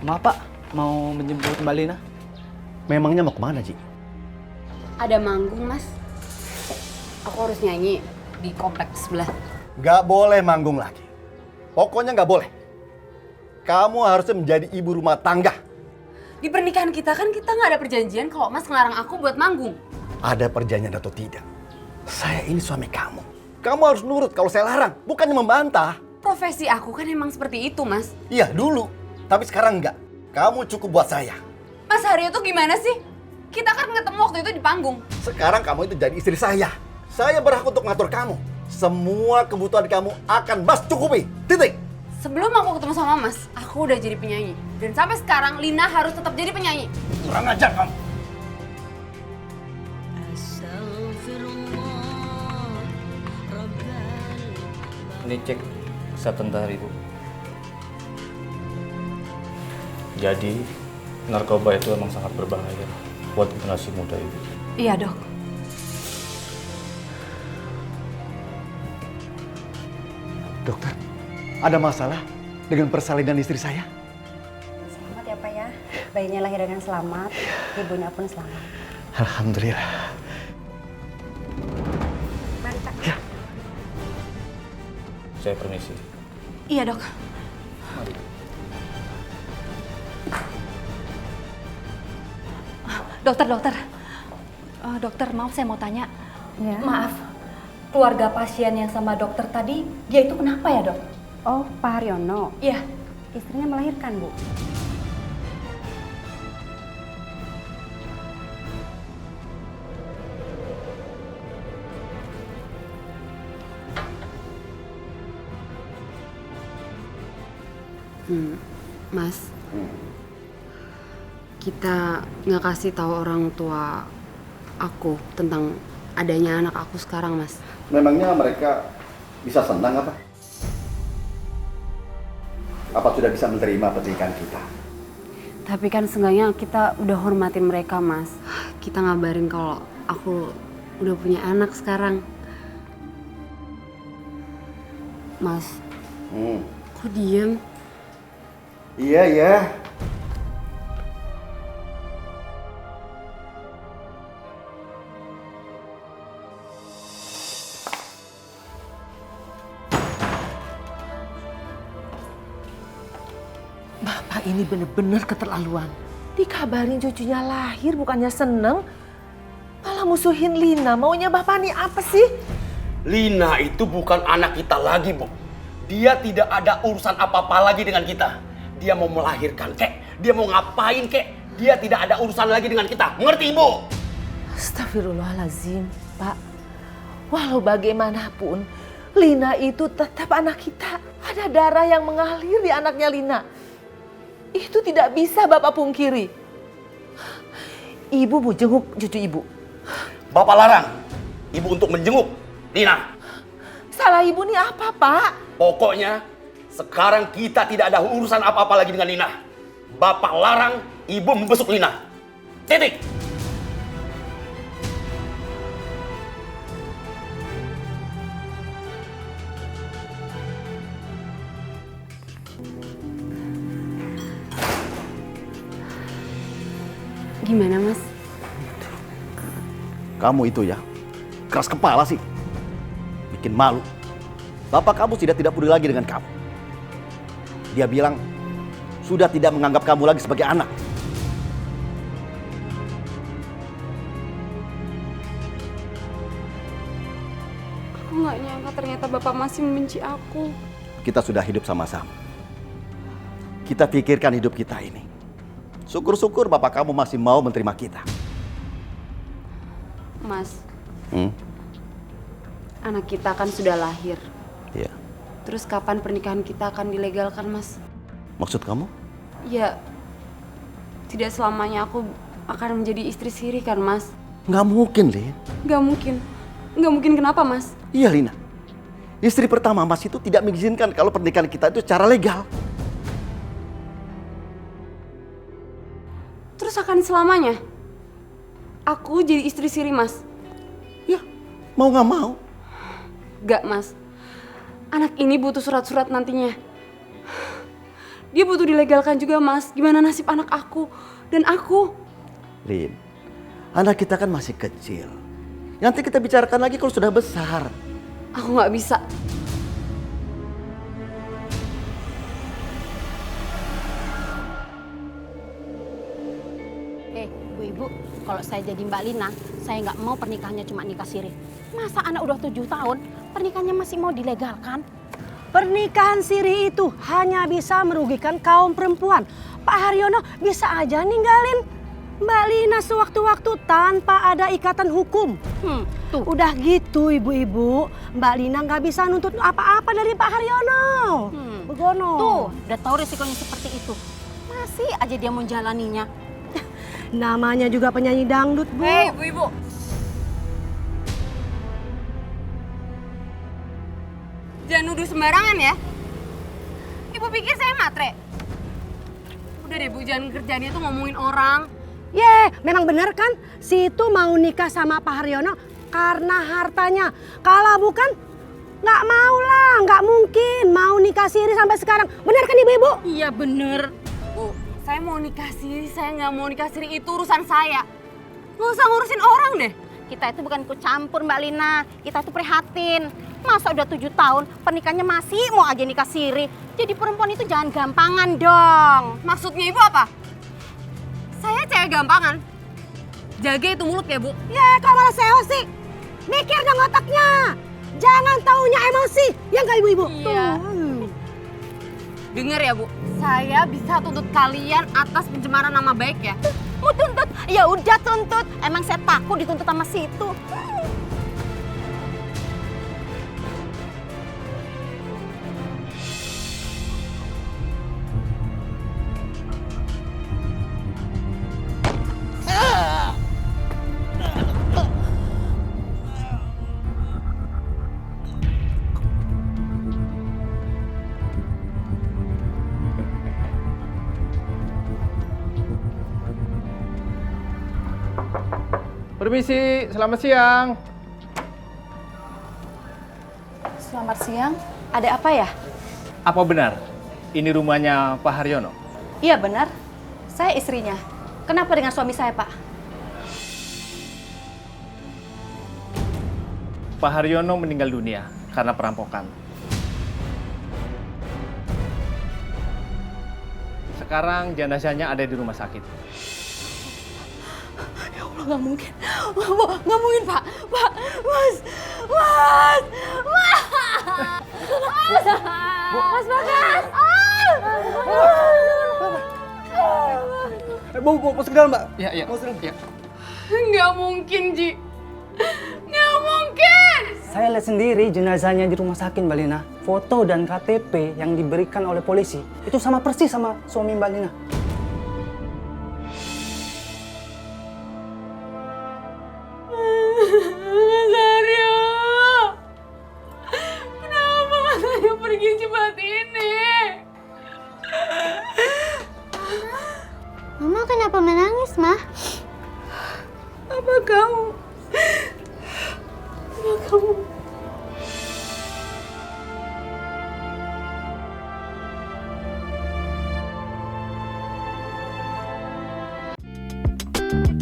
Maaf Pak, mau menjemput Mbak Lina? Memangnya mau kemana, Ji? Ada manggung, Mas. Aku harus nyanyi di kompleks sebelah. Gak boleh manggung lagi. Pokoknya gak boleh. Kamu harusnya menjadi ibu rumah tangga. Di pernikahan kita kan kita nggak ada perjanjian kalau Mas ngelarang aku buat manggung. Ada perjanjian atau tidak? Saya ini suami kamu. Kamu harus nurut kalau saya larang, bukannya membantah. Profesi aku kan emang seperti itu, Mas. Iya, dulu. Tapi sekarang enggak. Kamu cukup buat saya. Mas Haryo tuh gimana sih? Kita kan ketemu waktu itu di panggung. Sekarang kamu itu jadi istri saya. Saya berhak untuk ngatur kamu. Semua kebutuhan kamu akan Mas cukupi. Titik. Sebelum aku ketemu sama Mas, aku udah jadi penyanyi. Dan sampai sekarang Lina harus tetap jadi penyanyi. Kurang ajar kamu. Ini cek September hari Bu. Jadi narkoba itu emang sangat berbahaya buat generasi muda itu. Iya, Dok. Dokter, ada masalah dengan persalinan istri saya? Selamat ya Pak ya, bayinya lahir dengan selamat, ibunya pun selamat. Alhamdulillah. Mari Pak. Ya. Saya permisi. Iya, Dok. Dokter, dokter, maaf saya mau tanya. Ya. Maaf, keluarga pasien yang sama dokter tadi, dia itu kenapa ya dok? Oh, Pak Haryono, Iya, istrinya melahirkan Bu. Mas. Kita nggak kasih tahu orang tua aku tentang adanya anak aku sekarang, Mas. Memangnya mereka bisa senang apa? Apa sudah bisa menerima pernikahan kita? Tapi kan seenggaknya kita udah hormatin mereka, Mas. Kita ngabarin kalau aku udah punya anak sekarang. Mas, kok diem? Iya, ya. Bapak ini bener-bener keterlaluan. Dikabarin cucunya lahir bukannya seneng, malah musuhin Lina. Maunya Bapak nih apa sih? Lina itu bukan anak kita lagi, Bu. Dia tidak ada urusan apa-apa lagi dengan kita. Dia mau melahirkan, kek. Dia mau ngapain, kek. Dia tidak ada urusan lagi dengan kita. Mengerti, Ibu? Astagfirullahaladzim, Pak. Walau bagaimanapun, Lina itu tetap anak kita. Ada darah yang mengalir di anaknya Lina. Itu tidak bisa Bapak pungkiri. Ibu mau jenguk cucu Ibu. Bapak larang Ibu untuk menjenguk Lina. Salah Ibu nih apa, Pak? Pokoknya sekarang kita tidak ada urusan apa-apa lagi dengan Lina. Bapak larang Ibu membesuk Lina. Titik. Gimana, Mas? Kamu itu ya, keras kepala sih. Bikin malu. Bapak kamu sudah tidak peduli lagi dengan kamu. Dia bilang, sudah tidak menganggap kamu lagi sebagai anak. Aku nggak nyangka ternyata Bapak masih membenci aku. Kita sudah hidup sama-sama. Kita pikirkan hidup kita ini. Syukur-syukur bapak kamu masih mau menerima kita. Mas, anak kita kan sudah lahir. Iya. Terus kapan pernikahan kita akan dilegalkan, Mas? Maksud kamu? Ya, tidak selamanya aku akan menjadi istri siri kan, Mas? Nggak mungkin, Lin. Nggak mungkin. Nggak mungkin kenapa, Mas? Iya, Lina. Istri pertama Mas itu tidak mengizinkan kalau pernikahan kita itu secara legal. Terus akan selamanya aku jadi istri siri, Mas? Ya, mau nggak mau. Gak, Mas. Anak ini butuh surat-surat nantinya. Dia butuh dilegalkan juga, Mas. Gimana nasib anak aku dan aku? Lin, anak kita kan masih kecil. Nanti kita bicarakan lagi kalau sudah besar. Aku nggak bisa. Ibu, kalau saya jadi Mbak Lina, saya nggak mau pernikahannya cuma nikah siri. Masa anak udah 7 tahun, pernikahannya masih mau dilegalkan? Pernikahan siri itu hanya bisa merugikan kaum perempuan. Pak Haryono bisa aja ninggalin Mbak Lina sewaktu-waktu tanpa ada ikatan hukum. Tuh. Udah gitu ibu-ibu, Mbak Lina nggak bisa nuntut apa-apa dari Pak Haryono. Begono. Tuh, udah tahu risikonya seperti itu. Masih aja dia mau jalaninya. Namanya juga penyanyi dangdut, Bu. Hei, ibu-ibu. Jangan nuduh sembarangan ya. Ibu pikir saya matre? Udah deh, Bu, jangan kerjanya tuh ngomongin orang. Memang benar kan? Si itu mau nikah sama Pak Haryono karena hartanya. Kalau bukan, nggak mau lah, nggak mungkin mau nikah siri sampai sekarang. Benar kan ibu-ibu? Iya bener. Bu, saya mau nikah siri, saya nggak mau nikah siri, itu urusan saya. Nggak usah ngurusin orang deh. Kita itu bukan ikut campur Mbak Lina, kita itu prihatin. Masa udah 7 tahun, pernikahannya masih mau aja nikah siri. Jadi perempuan itu jangan gampangan dong. Maksudnya ibu apa? Saya cewek gampangan. Jaga itu mulut ya, Bu. Kok malah sewa sih? Mikir dong otaknya. Jangan taunya emosi, ya nggak ibu-ibu? Iya. Tuh. Dengar ya, Bu. Saya bisa tuntut kalian atas pencemaran nama baik ya. Mau tuntut? Ya udah tuntut. Emang saya takut dituntut sama situ. Permisi, selamat siang. Selamat siang. Ada apa ya? Apa benar ini rumahnya Pak Haryono? Iya benar. Saya istrinya. Kenapa dengan suami saya, Pak? Pak Haryono meninggal dunia karena perampokan. Sekarang jenazahnya ada di rumah sakit. Ya Allah, nggak mungkin. Nggak mungkin, Pak. Pak, Mas. Mas. Mas. Mas Bagas. Bu, masuk ke dalam, Mbak. Iya. Masuk ke dalam. Ya. Nggak mungkin, Ji. Nggak mungkin. Saya lihat sendiri jenazahnya di rumah sakit, Mbak Lina. Foto dan KTP yang diberikan oleh polisi itu sama persis sama suami Mbak Lina. Pergi cepat ini. Mama kenapa menangis, Ma? Apa kamu? Apa kamu? Thank you.